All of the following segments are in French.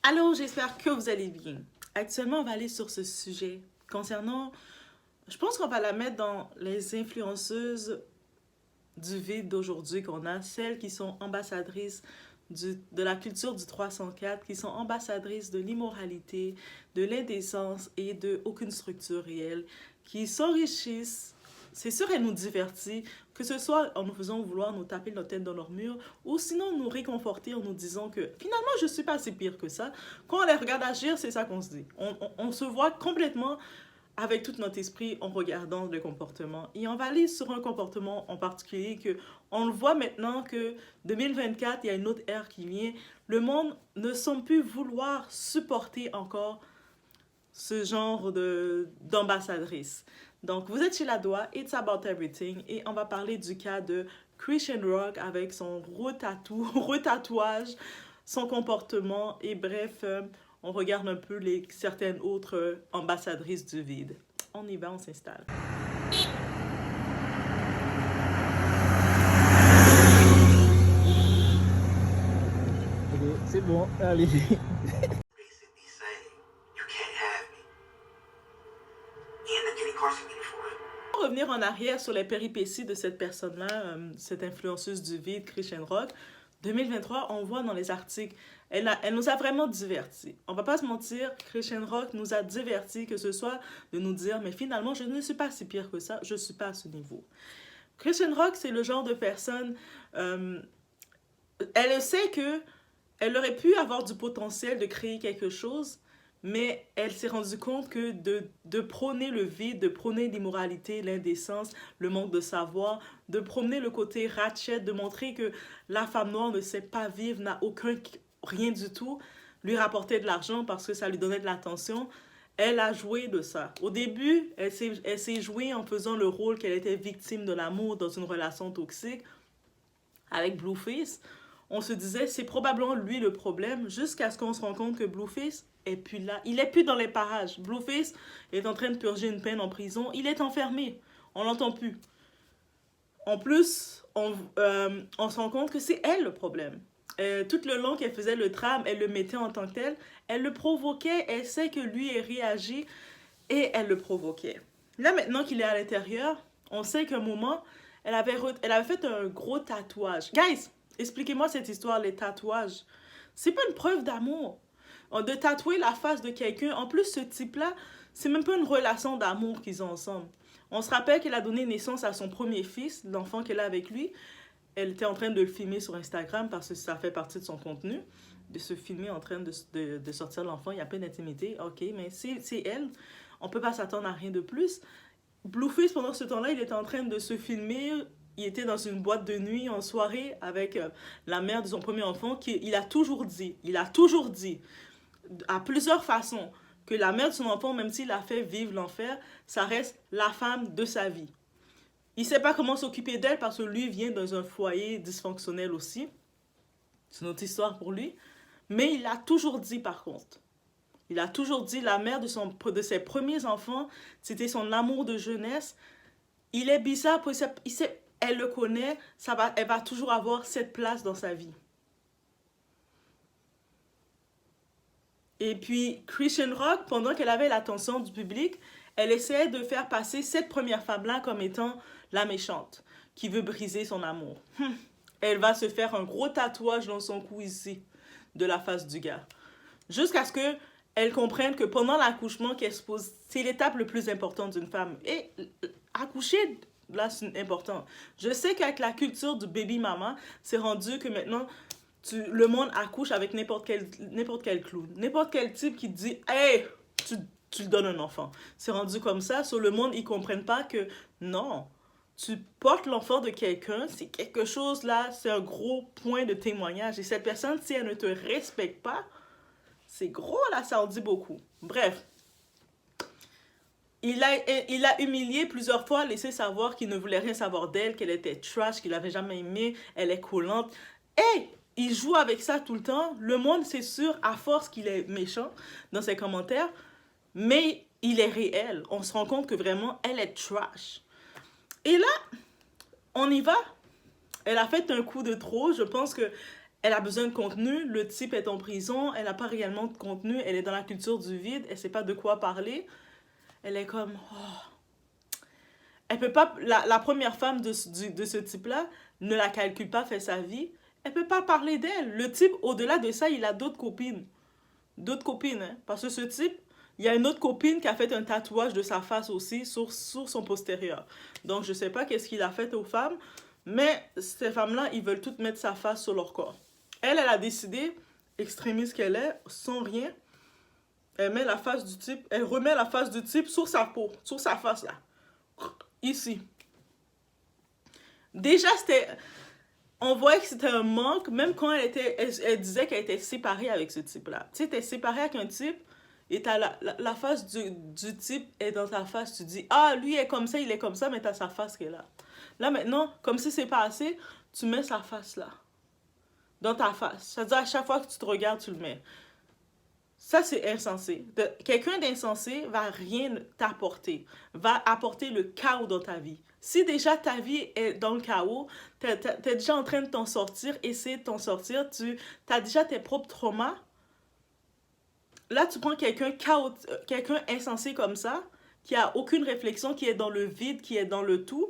Allô, j'espère que vous allez bien. Actuellement, on va aller sur ce sujet concernant, je pense qu'on va la mettre dans les influenceuses du vide d'aujourd'hui qu'on a, celles qui sont ambassadrices de la culture du 304, qui sont ambassadrices de l'immoralité, de l'indécence et de aucune structure réelle, qui s'enrichissent. C'est sûr, elles nous divertissent, que ce soit en nous faisant vouloir nous taper notre tête dans leur mur, ou sinon nous réconforter en nous disant que finalement je suis pas si pire que ça. Quand on les regarde agir, c'est ça qu'on se dit. On se voit complètement avec tout notre esprit en regardant le comportement. Et on va aller sur un comportement en particulier que on le voit maintenant que 2024, il y a une autre ère qui vient. Le monde ne semble plus vouloir supporter encore ce genre d'ambassadrice. Donc, vous êtes chez La Doigt, It's About Everything, et on va parler du cas de Christian Rock avec son retatouage, son comportement, et bref, on regarde un peu certaines autres ambassadrices du vide. On y va, on s'installe. C'est bon, allez. Basically saying, you can't have me. And they're getting Carson for it. Pour revenir en arrière sur les péripéties de cette personne-là, cette influenceuse du vide, Christian Rock, 2023, on voit dans les articles, elle nous a vraiment divertis. On va pas se mentir, Christian Rock nous a divertis, que ce soit de nous dire, mais finalement, je ne suis pas si pire que ça, je suis pas à ce niveau. Christian Rock, c'est le genre de personne, elle sait que elle aurait pu avoir du potentiel de créer quelque chose, mais elle s'est rendue compte que de prôner le vide, de prôner l'immoralité, l'indécence, le manque de savoir, de prôner le côté ratchet, de montrer que la femme noire ne sait pas vivre, n'a rien du tout, lui rapportait de l'argent parce que ça lui donnait de l'attention. Elle a joué de ça. Au début, elle s'est jouée en faisant le rôle qu'elle était victime de l'amour dans une relation toxique avec Blueface. On se disait, c'est probablement lui le problème, jusqu'à ce qu'on se rende compte que Blueface est plus là. Il est plus dans les parages. Blueface est en train de purger une peine en prison. Il est enfermé. On l'entend plus. En plus, on se rend compte que c'est elle le problème. Tout le long qu'elle faisait le drame, elle le mettait en tant que tel. Elle le provoquait. Elle sait que lui est réagi et elle le provoquait. Là, maintenant qu'il est à l'intérieur, on sait qu'à un moment, elle avait fait un gros tatouage. Guys, expliquez-moi cette histoire, les tatouages. C'est pas une preuve d'amour. De tatouer la face de quelqu'un. En plus, ce type-là, c'est même pas une relation d'amour qu'ils ont ensemble. On se rappelle qu'elle a donné naissance à son premier fils, l'enfant qu'elle a avec lui. Elle était en train de le filmer sur Instagram parce que ça fait partie de son contenu. De se filmer en train de sortir l'enfant. Il y a plein d'intimité. Ok, mais c'est elle. On peut pas s'attendre à rien de plus. Blueface, pendant ce temps-là, il était en train de se filmer. Il était dans une boîte de nuit en soirée avec la mère de son premier enfant. Il a toujours dit à plusieurs façons que la mère de son enfant, même s'il a fait vivre l'enfer, ça reste la femme de sa vie. Il ne sait pas comment s'occuper d'elle parce que lui vient dans un foyer dysfonctionnel aussi. C'est notre histoire pour lui. Mais il a toujours dit par contre. Il a toujours dit la mère de ses premiers enfants, c'était son amour de jeunesse. Il est bizarre, elle le connaît, elle va toujours avoir cette place dans sa vie. Et puis, Christian Rock, pendant qu'elle avait l'attention du public, elle essayait de faire passer cette première femme-là comme étant la méchante, qui veut briser son amour. Elle va se faire un gros tatouage dans son cou ici, de la face du gars. Jusqu'à ce que elle comprenne que pendant l'accouchement, c'est l'étape le plus importante d'une femme. Et accoucher, là, c'est important. Je sais qu'avec la culture du baby mama, c'est rendu que maintenant, le monde accouche avec n'importe quel clown. N'importe quel type qui te dit « Hey, tu lui donnes un enfant. » C'est rendu comme ça. Sur le monde, ils ne comprennent pas que non, tu portes l'enfant de quelqu'un, c'est quelque chose là, c'est un gros point de témoignage. Et cette personne, si elle ne te respecte pas, c'est gros là, ça en dit beaucoup. Bref. Il a humilié plusieurs fois, laissé savoir qu'il ne voulait rien savoir d'elle, qu'elle était trash, qu'il l'avait jamais aimée, elle est collante. Et il joue avec ça tout le temps. Le monde, c'est sûr, à force qu'il est méchant dans ses commentaires, mais il est réel. On se rend compte que vraiment, elle est trash. Et là, on y va. Elle a fait un coup de trop. Je pense que elle a besoin de contenu, le type est en prison, elle n'a pas réellement de contenu, elle est dans la culture du vide, elle sait pas de quoi parler. Elle est comme... Elle peut pas... La première femme de ce type-là ne la calcule pas, fait sa vie. Elle peut pas parler d'elle. Le type, au-delà de ça, il a d'autres copines. D'autres copines, hein. Parce que ce type, il y a une autre copine qui a fait un tatouage de sa face aussi sur son postérieur. Donc, je sais pas qu'est-ce qu'il a fait aux femmes, mais ces femmes-là, ils veulent toutes mettre sa face sur leur corps. Elle a décidé, extrémiste qu'elle est, sans rien, elle met la face du type, elle remet la face du type sur sa peau, sur sa face là. Ici. Déjà, c'était... On voyait que c'était un manque, même quand elle disait qu'elle était séparée avec ce type-là. Tu sais, t'es séparée avec un type, et t'as la face du type est dans ta face. Tu dis, ah, lui est comme ça, il est comme ça, mais t'as sa face qui est là. Là, maintenant, comme si c'est pas assez, tu mets sa face là. Dans ta face. C'est-à-dire, à chaque fois que tu te regardes, tu le mets. Ça, c'est insensé. Quelqu'un d'insensé va rien t'apporter. Va apporter le chaos dans ta vie. Si déjà ta vie est dans le chaos, t'es déjà en train de t'en sortir, essayer de t'en sortir, t'as déjà tes propres traumas. Là, tu prends quelqu'un insensé comme ça, qui a aucune réflexion, qui est dans le vide, qui est dans le tout.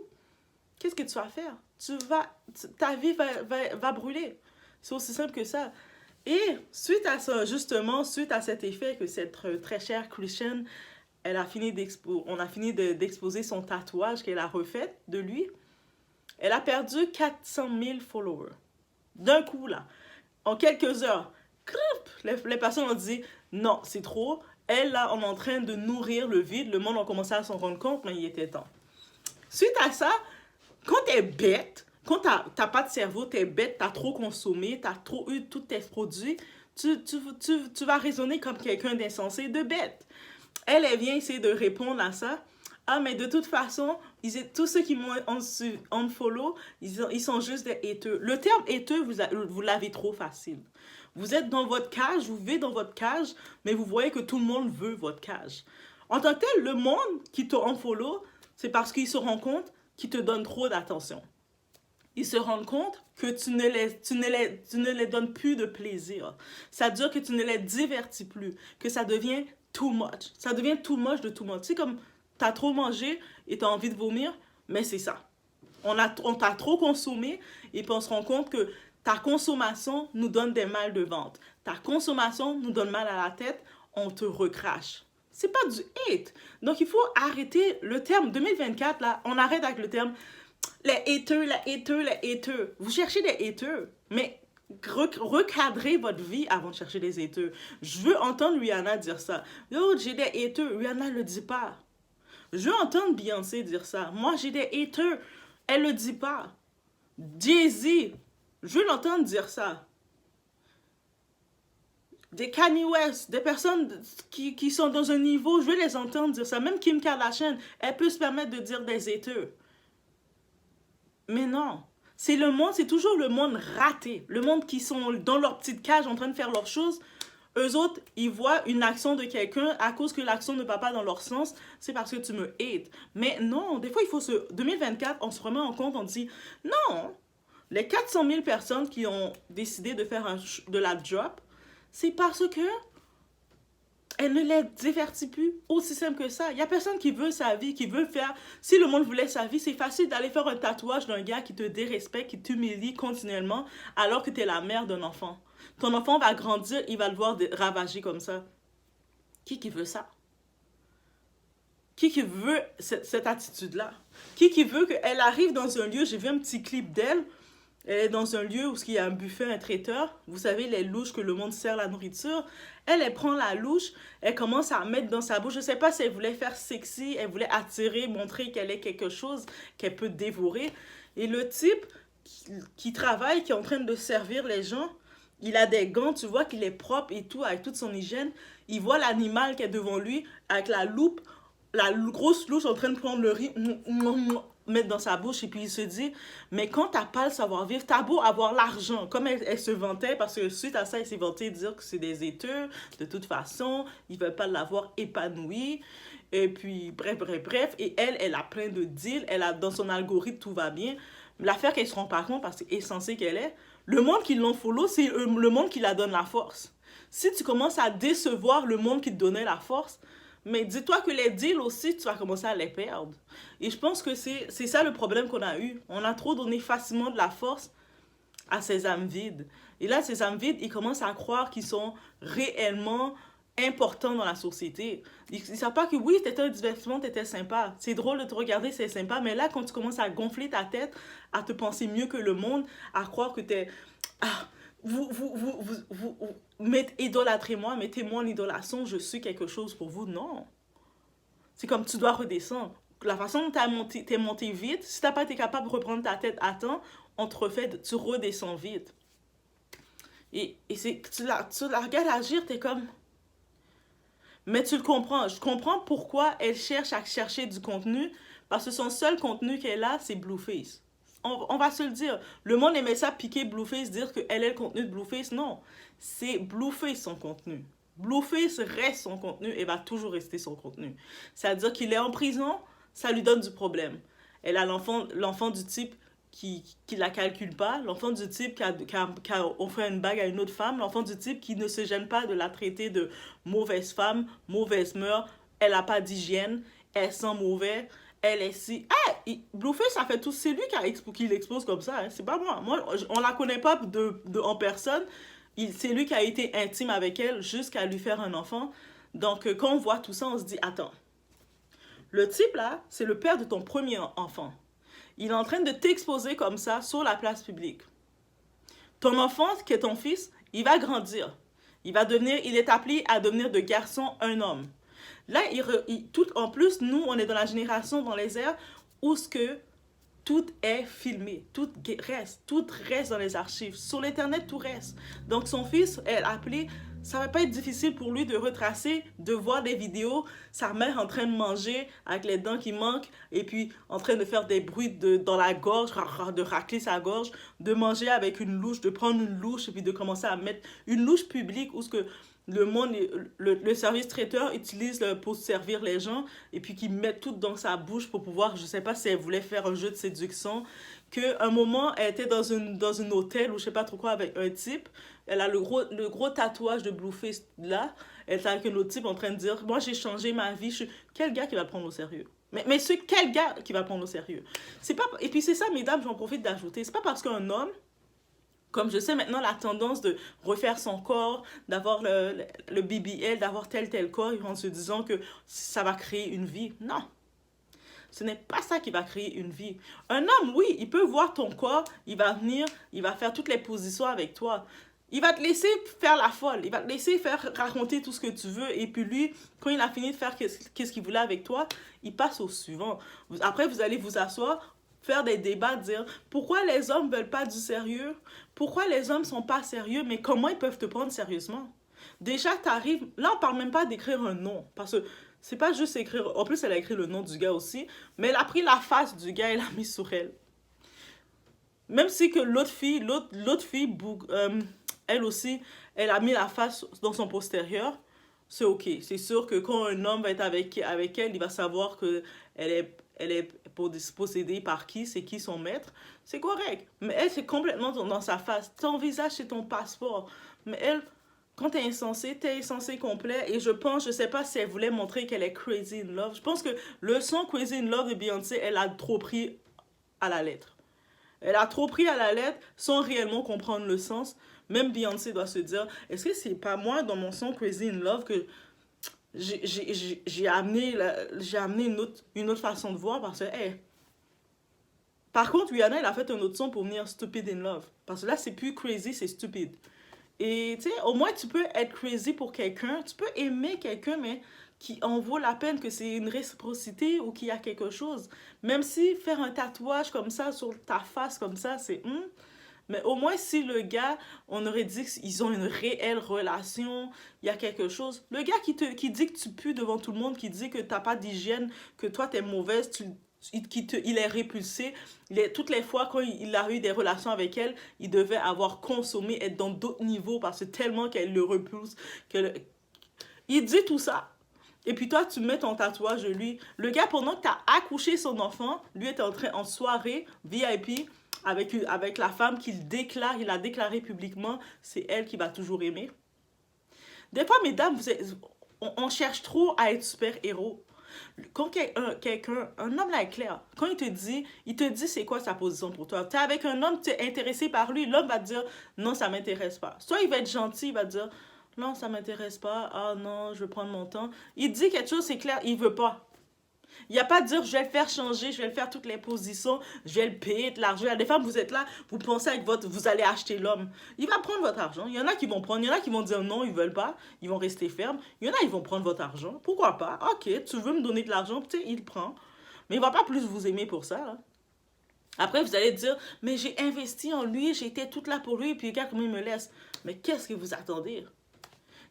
Qu'est-ce que tu vas faire? Ta vie va brûler. C'est aussi simple que ça. Et suite à ça, justement, suite à cet effet que cette très chère Christian, on a fini d'exposer son tatouage qu'elle a refait de lui, elle a perdu 400 000 followers. D'un coup, là. En quelques heures. Les personnes ont dit, non, c'est trop. Elle, là, on est en train de nourrir le vide. Le monde a commencé à s'en rendre compte, mais il était temps. Suite à ça, quand t'es bête, quand t'as pas de cerveau, t'es bête, t'as trop consommé, t'as trop eu tous tes produits, tu vas raisonner comme quelqu'un d'insensé, de bête. Elle vient essayer de répondre à ça. Ah, mais de toute façon, tous ceux qui m'ont unfollow, ils sont juste des hateux. Le terme hateux, vous l'avez trop facile. Vous êtes dans votre cage, vous vivez dans votre cage, mais vous voyez que tout le monde veut votre cage. En tant que tel, le monde qui te unfollow, c'est parce qu'il se rend compte qu'ils te donnent trop d'attention. Ils se rendent compte que tu ne les donnes plus de plaisir. Ça veut dire que tu ne les divertis plus, que ça devient too much. Ça devient too much de too much. Tu sais, comme tu as trop mangé et tu as envie de vomir, mais c'est ça. On t'a trop consommé et puis on se rend compte que ta consommation nous donne des mal de ventre. Ta consommation nous donne mal à la tête, on te recrache. C'est pas du hate. Donc, il faut arrêter le terme 2024, là, on arrête avec le terme les haters. Vous cherchez des haters, mais recadrez votre vie avant de chercher des haters. Je veux entendre Rihanna dire ça. Yo, j'ai des haters. Rihanna le dit pas. Je veux entendre Beyoncé dire ça. Moi, j'ai des haters. Elle le dit pas. Jay-Z, je veux l'entendre dire ça. Des Kanye West, des personnes qui sont dans un niveau, je veux les entendre dire ça. Même Kim Kardashian, elle peut se permettre de dire des haters. Mais non, c'est le monde, c'est toujours le monde raté. Le monde qui sont dans leur petite cage en train de faire leurs choses. Eux autres, ils voient une action de quelqu'un, à cause que l'action ne va pas dans leur sens, c'est parce que tu me hates. Mais non, des fois, 2024, on se remet en compte, on dit, non, les 400 000 personnes qui ont décidé de faire de la drop, c'est parce que elle ne les divertit plus. Aussi simple que ça. Il n'y a personne qui veut sa vie, qui veut faire... Si le monde voulait sa vie, c'est facile d'aller faire un tatouage d'un gars qui te dérespecte, qui t'humilie continuellement, alors que tu es la mère d'un enfant. Ton enfant va grandir, il va le voir ravager comme ça. Qui veut ça? Qui veut cette attitude-là? Qui veut qu'elle arrive dans un lieu, j'ai vu un petit clip d'elle, elle est dans un lieu où il y a un buffet, un traiteur. Vous savez, les louches que le monde sert la nourriture. Elle prend la louche, elle commence à mettre dans sa bouche. Je ne sais pas si elle voulait faire sexy, elle voulait attirer, montrer qu'elle est quelque chose qu'elle peut dévorer. Et le type qui travaille, qui est en train de servir les gens, il a des gants, tu vois qu'il est propre et tout, avec toute son hygiène. Il voit l'animal qui est devant lui, avec la loupe, la grosse louche en train de prendre le riz, mettre dans sa bouche, et puis il se dit, mais quand t'as pas le savoir-vivre, t'as beau avoir l'argent, comme elle se vantait, parce que suite à ça, elle s'est vantée de dire que c'est des haters, de toute façon, ils veulent pas l'avoir épanoui, et puis bref, et elle a plein de deals, dans son algorithme, tout va bien. L'affaire qu'elle se rend pas compte, parce qu'elle est censée qu'elle est, Le monde qui l'unfollow, c'est le monde qui la donne la force. Si tu commences à décevoir le monde qui te donnait la force, mais dis-toi que les deals aussi, tu vas commencer à les perdre. Et je pense que c'est ça le problème qu'on a eu. On a trop donné facilement de la force à ces âmes vides. Et là, ces âmes vides, ils commencent à croire qu'ils sont réellement importants dans la société. Ils ne savent pas que oui, t'étais un divertissement, t'étais sympa. C'est drôle de te regarder, c'est sympa. Mais là, quand tu commences à gonfler ta tête, à te penser mieux que le monde, à croire que t'es... Ah, idolâtrez-moi, mettez-moi en idolâtration, je suis quelque chose pour vous. Non. C'est comme tu dois redescendre. La façon dont t'es monté vite, si t'as pas été capable de reprendre ta tête à temps, on te refait, tu redescends vite. Et tu la regardes agir, t'es comme... Mais tu le comprends. Je comprends pourquoi elle cherche à chercher du contenu, parce que son seul contenu qu'elle a, c'est Blueface. On va se le dire. Le monde aimait ça piquer Blueface, dire qu'elle est le contenu de Blueface. Non, c'est Blueface son contenu. Blueface reste son contenu et va toujours rester son contenu. C'est-à-dire qu'il est en prison, ça lui donne du problème. Elle a l'enfant du type qui la calcule pas, l'enfant du type qui a offert une bague à une autre femme, l'enfant du type qui ne se gêne pas de la traiter de mauvaise femme, mauvaise mœurs, elle a pas d'hygiène, elle sent mauvais, elle est si... Blueface, ça fait tout, c'est lui qui l'expose comme ça, hein. C'est pas moi. On la connaît pas en personne, c'est lui qui a été intime avec elle jusqu'à lui faire un enfant. Donc, quand on voit tout ça, on se dit, attends, le type là, c'est le père de ton premier enfant. Il est en train de t'exposer comme ça sur la place publique. Ton enfant, qui est ton fils, il va grandir. Il est appelé à devenir de garçon un homme. Là, en plus, nous, on est dans la génération dans les airs où ce que tout est filmé, tout reste dans les archives. Sur l'Internet, tout reste. Donc, son fils est appelé, ça va pas être difficile pour lui de retracer, de voir des vidéos, sa mère en train de manger avec les dents qui manquent, et puis en train de faire des bruits dans la gorge, de racler sa gorge, de manger avec une louche, de prendre une louche, et puis de commencer à mettre une louche publique où ce que le service traiteur utilise pour servir les gens et puis qui met tout dans sa bouche pour pouvoir, je sais pas si elle voulait faire un jeu de séduction, qu'à un moment elle était dans un hôtel ou je sais pas trop quoi avec un type, elle a le gros tatouage de Blueface là, elle est avec un autre type en train de dire moi j'ai changé ma vie, quel gars qui va le prendre au sérieux? Mais quel gars qui va le prendre au sérieux? C'est pas... Et puis c'est ça mesdames, j'en profite d'ajouter, c'est pas parce qu'un homme, comme je sais maintenant la tendance de refaire son corps, d'avoir le BBL, d'avoir tel corps, en se disant que ça va créer une vie. Non. Ce n'est pas ça qui va créer une vie. Un homme, oui, il peut voir ton corps, il va venir, il va faire toutes les positions avec toi. Il va te laisser faire la folle, il va te laisser raconter tout ce que tu veux, et puis lui, quand il a fini de faire qu'est-ce qu'il voulait avec toi, il passe au suivant. Après, vous allez vous asseoir, faire des débats, dire pourquoi les hommes veulent pas du sérieux, pourquoi les hommes sont pas sérieux, mais comment ils peuvent te prendre sérieusement? Déjà, t'arrives, là on parle même pas d'écrire un nom, parce que c'est pas juste écrire, en plus elle a écrit le nom du gars aussi, mais elle a pris la face du gars et l'a mis sur elle. Même si que l'autre fille, elle aussi, elle a mis la face dans son postérieur, c'est ok. C'est sûr que quand un homme va être avec elle, il va savoir que elle est possédée par qui, c'est qui son maître. C'est correct. Mais elle, c'est complètement dans sa face. Ton visage, c'est ton passeport. Mais elle, quand t'es insensé complet. Et je sais pas si elle voulait montrer qu'elle est crazy in love. Je pense que le son Crazy in Love de Beyoncé, elle a trop pris à la lettre. Elle a trop pris à la lettre sans réellement comprendre le sens. Même Beyoncé doit se dire, est-ce que c'est pas moi dans mon son Crazy in Love que j'ai amené une autre façon de voir parce que, hey. Par contre, Rihanna, elle a fait un autre son pour venir Stupid in Love. Parce que là, c'est plus crazy, c'est stupide. Et tu sais, au moins, tu peux être crazy pour quelqu'un, tu peux aimer quelqu'un, mais qui en vaut la peine, que c'est une réciprocité ou qu'il y a quelque chose. Même si faire un tatouage comme ça sur ta face, comme ça, c'est... Mais au moins, si le gars, on aurait dit qu'ils ont une réelle relation, il y a quelque chose. Le gars qui dit que tu pues devant tout le monde, qui dit que t'as pas d'hygiène, que toi t'es mauvaise, il est répulsé. Toutes les fois quand il a eu des relations avec elle, il devait avoir consommé, être dans d'autres niveaux parce que tellement qu'elle le repulse. Il dit tout ça. Et puis toi, tu mets ton tatouage de lui. Le gars, pendant que tu as accouché son enfant, lui est en soirée, VIP, avec la femme qu'il déclare, il a déclaré publiquement, c'est elle qui va toujours aimer. Des fois, mesdames, on cherche trop à être super-héros. Quand un homme là est clair, quand il te dit c'est quoi sa position pour toi. T'es avec un homme, tu es intéressé par lui, l'homme va te dire non, ça m'intéresse pas. Soit il va être gentil, il va te dire non, ça m'intéresse pas, ah non, je vais prendre mon temps. Il dit quelque chose, c'est clair, il veut pas. Il n'y a pas de dire je vais le faire changer, je vais le faire toutes les positions, je vais le payer de l'argent. Il y a des femmes, vous êtes là, vous pensez avec vous allez acheter l'homme. Il va prendre votre argent. Il y en a qui vont prendre, il y en a qui vont dire non, ils veulent pas, ils vont rester fermes. Il y en a, ils vont prendre votre argent. Pourquoi pas? Ok, tu veux me donner de l'argent, tu sais, il prend. Mais il va pas plus vous aimer pour ça, là. Après, vous allez dire, mais j'ai investi en lui, j'étais toute là pour lui, et puis regarde comment il me laisse. Mais qu'est-ce que vous attendez?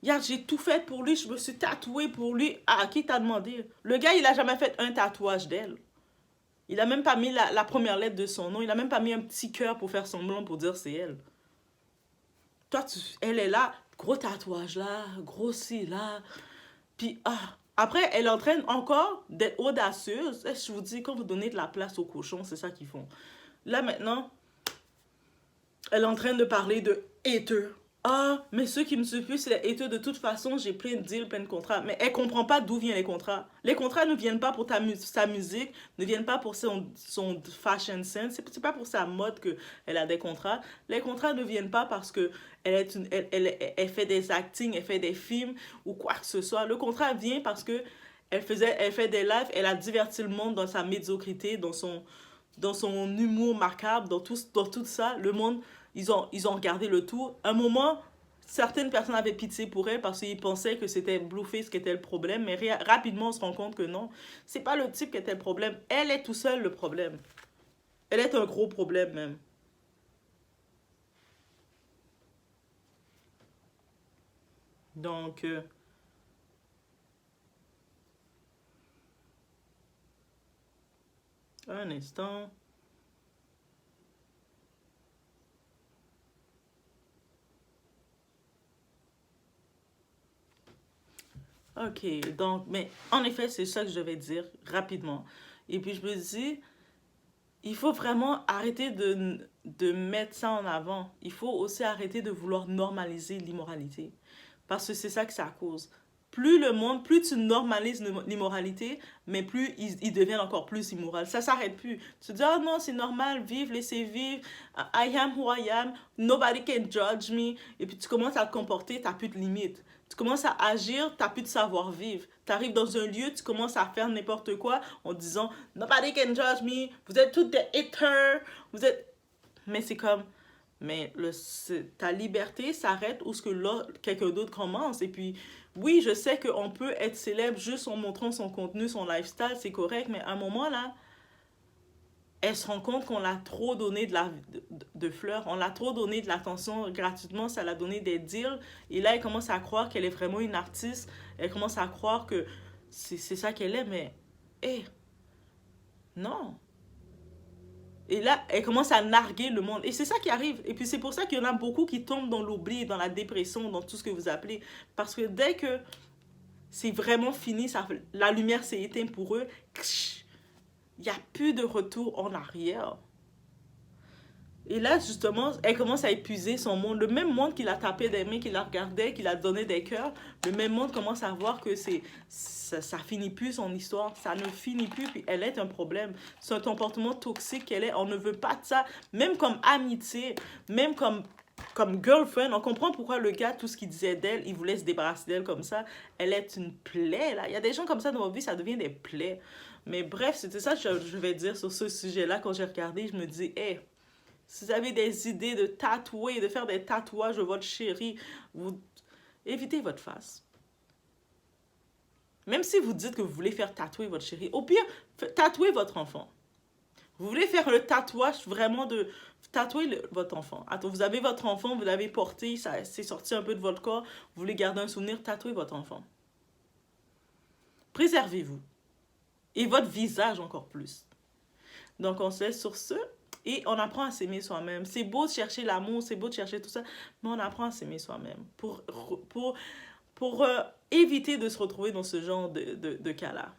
Regarde, j'ai tout fait pour lui, je me suis tatouée pour lui. Ah, qui t'a demandé? Le gars, il a jamais fait un tatouage d'elle. Il a même pas mis la première lettre de son nom. Il a même pas mis un petit cœur pour faire semblant pour dire c'est elle. Toi, elle est là, gros tatouage là, gros ci là. Puis, après, elle est en train encore d'être audacieuse. Je vous dis, quand vous donnez de la place aux cochons, c'est ça qu'ils font. Là, maintenant, elle est en train de parler de haters. Ah, mais ceux qui me suivent plus, c'est les haters. De toute façon, j'ai plein de deals, plein de contrats. Mais elle comprend pas d'où viennent les contrats. Les contrats ne viennent pas pour sa musique, ne viennent pas pour son fashion sense. C'est pas pour sa mode qu'elle a des contrats. Les contrats ne viennent pas parce que elle fait des actings, elle fait des films ou quoi que ce soit. Le contrat vient parce que elle fait des lives, elle a diverti le monde dans sa médiocrité, dans son humour macabre, dans tout ça. Le monde, ils ont regardé le tout. À un moment, certaines personnes avaient pitié pour elle parce qu'ils pensaient que c'était Blueface qui était le problème, mais rapidement on se rend compte que non, c'est pas le type qui était le problème. Elle est tout seule le problème. Elle est un gros problème même. Donc, un instant. Ok, donc, mais en effet, c'est ça que je vais dire rapidement. Et puis je me dis, il faut vraiment arrêter de mettre ça en avant. Il faut aussi arrêter de vouloir normaliser l'immoralité. Parce que c'est ça que ça cause. Plus tu normalises l'immoralité, mais plus ils deviennent encore plus immoraux. Ça s'arrête plus. Tu te dis, oh non, c'est normal, vive, laissez vivre. I am who I am. Nobody can judge me. Et puis tu commences à te comporter, tu n'as plus de limites. Tu commences à agir, tu n'as plus de savoir-vivre. Tu arrives dans un lieu, tu commences à faire n'importe quoi en disant, nobody can judge me. Vous êtes toutes des haters. Vous êtes... Mais c'est comme... Mais ta liberté s'arrête où ce que quelqu'un d'autre commence. Et puis, oui, je sais qu'on peut être célèbre juste en montrant son contenu, son lifestyle, c'est correct. Mais à un moment, là, elle se rend compte qu'on l'a trop donné de fleurs. On l'a trop donné de l'attention gratuitement. Ça l'a donné des deals. Et là, elle commence à croire qu'elle est vraiment une artiste. Elle commence à croire que c'est ça qu'elle est. Mais, hé, non. Et là, elle commence à narguer le monde. Et c'est ça qui arrive. Et puis c'est pour ça qu'il y en a beaucoup qui tombent dans l'oubli, dans la dépression, dans tout ce que vous appelez. Parce que dès que c'est vraiment fini, la lumière s'est éteinte pour eux, il n'y a plus de retour en arrière. Et là, justement, elle commence à épuiser son monde. Le même monde qui l'a tapé des mains, qui la regardait, qui l'a donné des cœurs, le même monde commence à voir que ça finit plus son histoire. Ça ne finit plus, puis elle est un problème. C'est un comportement toxique qu'elle est. On ne veut pas de ça. Même comme amitié, même comme girlfriend, on comprend pourquoi le gars, tout ce qu'il disait d'elle, il voulait se débarrasser d'elle comme ça. Elle est une plaie, là. Il y a des gens comme ça dans ma vie, ça devient des plaies. Mais bref, c'était ça que je vais dire sur ce sujet-là. Quand j'ai regardé, je me dis, hé, si vous avez des idées de tatouer, de faire des tatouages de votre chéri, évitez votre face. Même si vous dites que vous voulez faire tatouer votre chéri, au pire, tatouez votre enfant. Vous voulez faire le tatouage vraiment de tatouer votre enfant. Attends, vous avez votre enfant, vous l'avez porté, c'est sorti un peu de votre corps, vous voulez garder un souvenir, tatouez votre enfant. Préservez-vous. Et votre visage encore plus. Donc on se laisse sur ce. Et on apprend à s'aimer soi-même. C'est beau de chercher l'amour, c'est beau de chercher tout ça, mais on apprend à s'aimer soi-même pour éviter de se retrouver dans ce genre de cas-là.